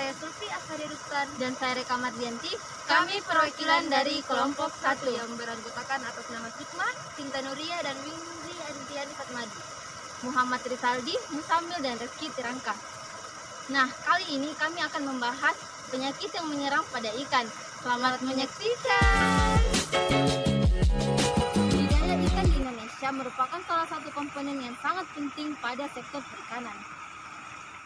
saya Sulfi Asarirukan Dan saya Reka Mardianti. Kami perwakilan dari kelompok 1 yang beranggotakan atas nama Hikmah, Sinta Nuria, dan Windri Aditya Fatmadi, Muhammad Risaldi, Musamil, dan Reski Tirangka. Nah, kali ini kami akan membahas penyakit yang menyerang pada ikan. Selamat menyaksikan. Budidaya ikan di Indonesia merupakan salah satu komponen yang sangat penting pada sektor perikanan.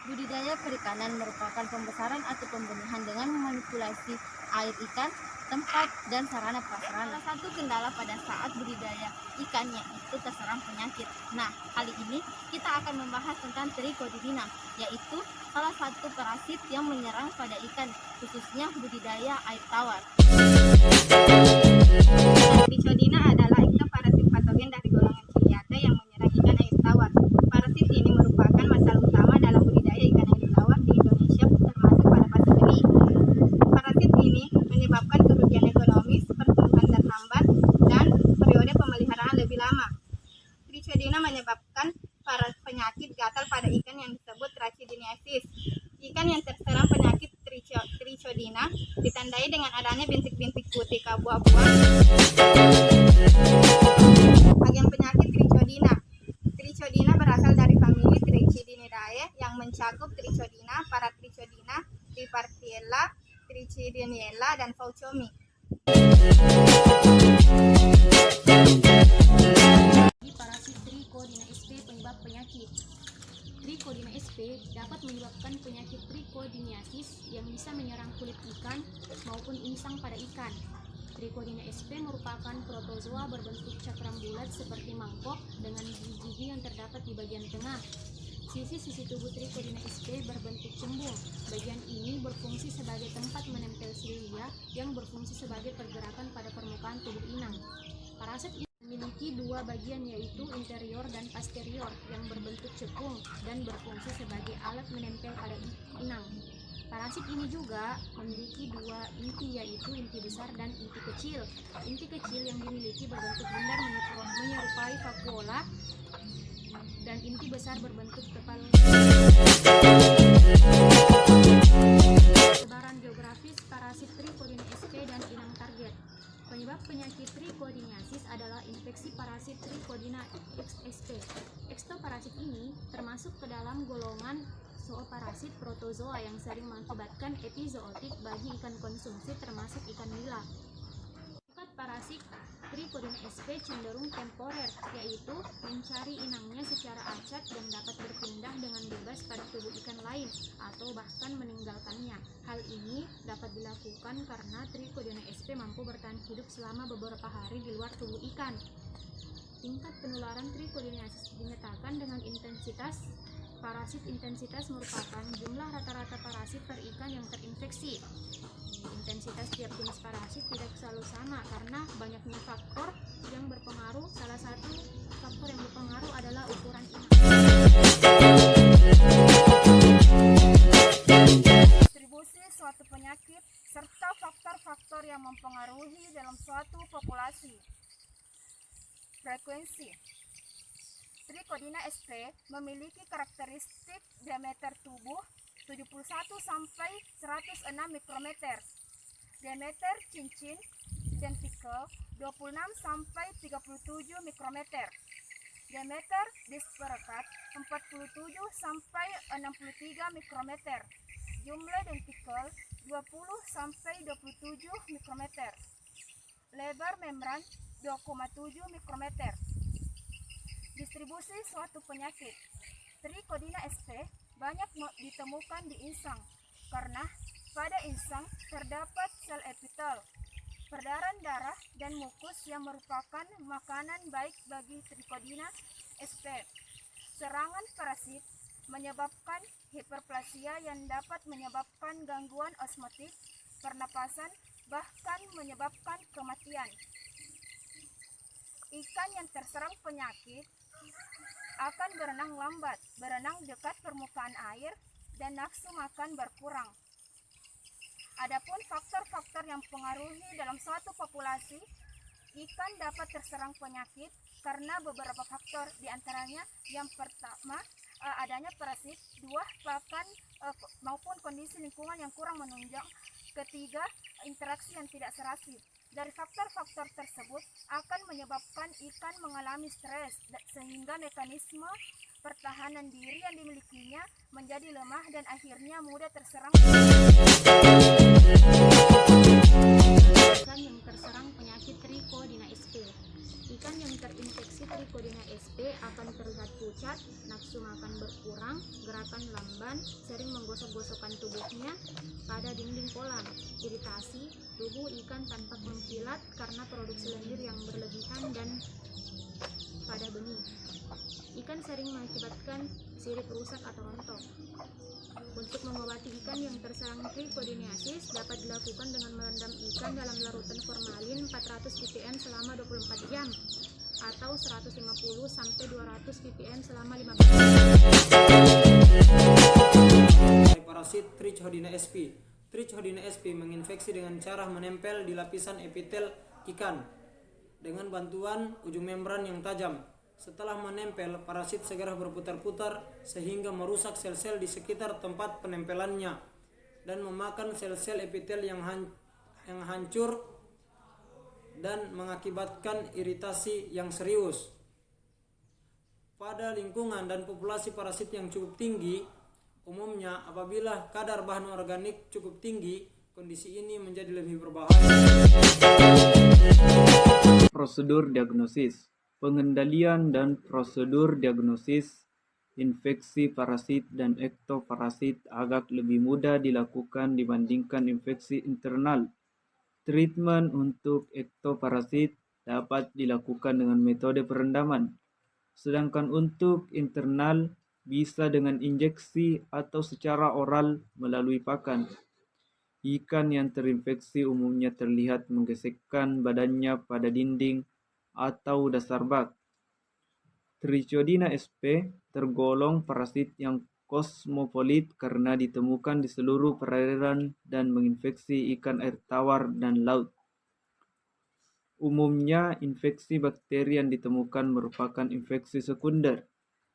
Budidaya perikanan merupakan pembesaran atau pembenihan dengan memanipulasi air ikan, tempat, dan sarana prasarana. Salah satu kendala pada saat budidaya ikan yaitu terserang penyakit. Nah, kali ini kita akan membahas tentang Trichodina, yaitu salah satu parasit yang menyerang pada ikan, khususnya budidaya air tawar. Trichodina adalah ektoparasit patogen dari golongan Ciliata yang menyerang ikan air tawar. Parasit ini merupakan masalah utama dalam budidaya ikan air tawar di Indonesia, termasuk pada fase benih. Parasit ini menyebabkan kerugian ekonomis, pertumbuhan terhambat, dan periode pemeliharaan lebih lama. Trichodina menyebabkan penyakit gatal pada ikan yang disebut trichidiniasis. Ikan yang terserang penyakit Trichodina ditandai dengan adanya bintik-bintik putih keabu-abuan. Agen penyakit Trichodina. Trichodina berasal dari famili Trichidinidae yang mencakup Trichodina, Paratrichodina, Tripartiella, Trichidiniella, dan Faucomi. Parasit Trichodina sp penyebab penyakit. Trichodina sp dapat menyebabkan penyakit trichodiniasis yang bisa menyerang kulit ikan maupun insang pada ikan. Trichodina sp merupakan protozoa berbentuk cakram bulat seperti mangkok dengan gigi-gigi yang terdapat di bagian tengah. Sisi-sisi tubuh Trichodina sp berbentuk cembung. Bagian ini berfungsi sebagai tempat menempel silia yang berfungsi sebagai pergerakan pada permukaan tubuh inang. Parasit ini memiliki dua bagian, yaitu interior dan posterior, yang berbentuk cekung dan berfungsi sebagai alat menempel pada inang. Parasit ini juga memiliki dua inti, yaitu inti besar dan inti kecil. Inti kecil yang dimiliki berbentuk bundar menyerupai vakuola, dan inti besar berbentuk tepal. Sebaran geografis parasit Trichodina sp dan inang target. Penyebab penyakit trichodiniasis adalah infeksi parasit Trichodina sp. Ekstoparasit ini termasuk ke dalam golongan zooparasit protozoa yang sering mengakibatkan epizootik bagi ikan konsumsi termasuk ikan nila. Sifat parasit Trichodina sp cenderung temporer, yaitu mencari inangnya secara acak dan dapat berpindah dengan bebas pada tubuh ikan lain atau bahkan meninggalkannya. Hal ini dapat dilakukan karena Trichodina sp mampu bertahan hidup selama beberapa hari di luar tubuh ikan. Tingkat penularan trichodiniasis dinyatakan dengan intensitas parasit. Intensitas merupakan jumlah rata-rata parasit per ikan yang terinfeksi. Intensitas tiap jenis parasit tidak selalu sama karena banyaknya faktor yang berpengaruh. Salah satu faktor yang berpengaruh adalah ukuran inang. Distribusi suatu penyakit serta faktor-faktor yang mempengaruhi dalam suatu populasi. Frekuensi. Trichodina sp memiliki karakteristik diameter tubuh 71 sampai 106 mikrometer, diameter cincin dentikel 26 sampai 37 mikrometer, diameter disperekat 47 sampai 63 mikrometer, jumlah dentikel 20 sampai 27 mikrometer, lebar membran 2,7 mikrometer. Distribusi suatu penyakit. Trichodina sp banyak ditemukan di insang karena pada insang terdapat sel epitel, peredaran darah, dan mukus yang merupakan makanan baik bagi Trichodina sp. Serangan parasit menyebabkan hiperplasia yang dapat menyebabkan gangguan osmotik, pernapasan, bahkan menyebabkan kematian. Ikan yang terserang penyakit akan berenang lambat, berenang dekat permukaan air, dan nafsu makan berkurang. Adapun faktor-faktor yang mempengaruhi dalam suatu populasi, ikan dapat terserang penyakit karena beberapa faktor, diantaranya yang pertama adanya parasit, dua pakan maupun kondisi lingkungan yang kurang menunjang. Ketiga, interaksi yang tidak serasi. Dari faktor-faktor tersebut akan menyebabkan ikan mengalami stres sehingga mekanisme pertahanan diri yang dimilikinya menjadi lemah dan akhirnya mudah terserang. Ikan yang terserang penyakit Trichodina sp. Ikan yang terinfeksi Trichodina sp akan terlihat pucat, nafsu makan berkurang, gerakan lamban, sering menggosok-gosokkan tubuhnya pada dinding kolam, iritasi, tubuh ikan tampak mengkilat karena produksi lendir yang berlebihan dan pada benih. Ikan sering mengakibatkan sirip rusak atau rontok. Untuk mengobati ikan yang terserang trichotillomaniasis dapat dilakukan dengan merendam ikan dalam larutan formalin 400 ppm selama 24 jam atau 150 sampai 200 ppm selama 15 jam. Parasit Trichodina sp. Trichodina sp menginfeksi dengan cara menempel di lapisan epitel ikan dengan bantuan ujung membran yang tajam. Setelah menempel, parasit segera berputar-putar sehingga merusak sel-sel di sekitar tempat penempelannya dan memakan sel-sel epitel yang hancur dan mengakibatkan iritasi yang serius. Pada lingkungan dan populasi parasit yang cukup tinggi, umumnya apabila kadar bahan organik cukup tinggi, kondisi ini menjadi lebih berbahaya. Prosedur diagnosis. Pengendalian dan prosedur diagnosis infeksi parasit dan ektoparasit agak lebih mudah dilakukan dibandingkan infeksi internal. Treatment untuk ektoparasit dapat dilakukan dengan metode perendaman, sedangkan untuk internal bisa dengan injeksi atau secara oral melalui pakan. Ikan yang terinfeksi umumnya terlihat menggesekkan badannya pada dinding atau dasar bak. Trichodina sp tergolong parasit yang kosmopolit karena ditemukan di seluruh perairan dan menginfeksi ikan air tawar dan laut. Umumnya, infeksi bakteri yang ditemukan merupakan infeksi sekunder.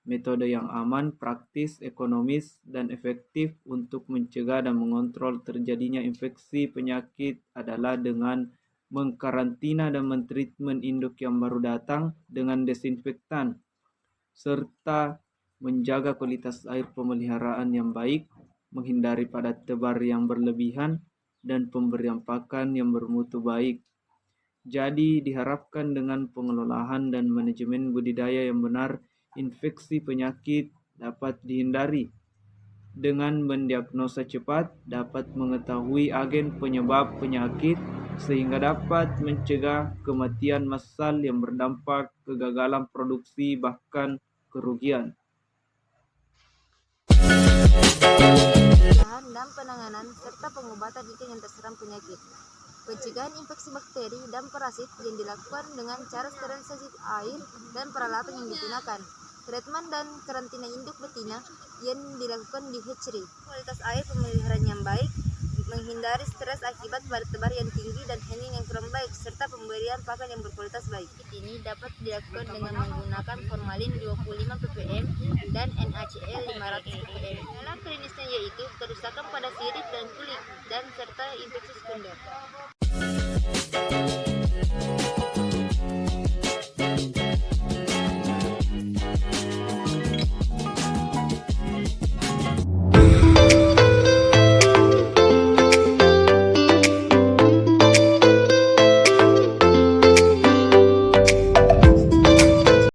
Metode yang aman, praktis, ekonomis, dan efektif untuk mencegah dan mengontrol terjadinya infeksi penyakit adalah dengan mengkarantina dan mentreatment induk yang baru datang dengan desinfektan, serta menjaga kualitas air pemeliharaan yang baik, menghindari padat tebar yang berlebihan, dan pemberian pakan yang bermutu baik. Jadi diharapkan dengan pengelolaan dan manajemen budidaya yang benar, infeksi penyakit dapat dihindari. Dengan mendiagnosa cepat, dapat mengetahui agen penyebab penyakit sehingga dapat mencegah kematian massal yang berdampak kegagalan produksi bahkan kerugian. Pencegahan dan penanganan serta pengobatan ikan yang terserang penyakit. Pencegahan infeksi bakteri dan parasit yang dilakukan dengan cara sterilisasi air dan peralatan yang digunakan. Treatment dan karantina induk betina yang dilakukan di hatchery. Kualitas air pemeliharaan yang baik, menghindari stres akibat padat tebar yang tinggi dan handling yang kurang baik, serta pemberian pakan yang berkualitas baik. Ini dapat dilakukan dengan menggunakan formalin 25 ppm dan NaCl 500 ppm. Dalam klinisnya yaitu kerusakan pada sirip dan kulit dan serta infeksi sekunder.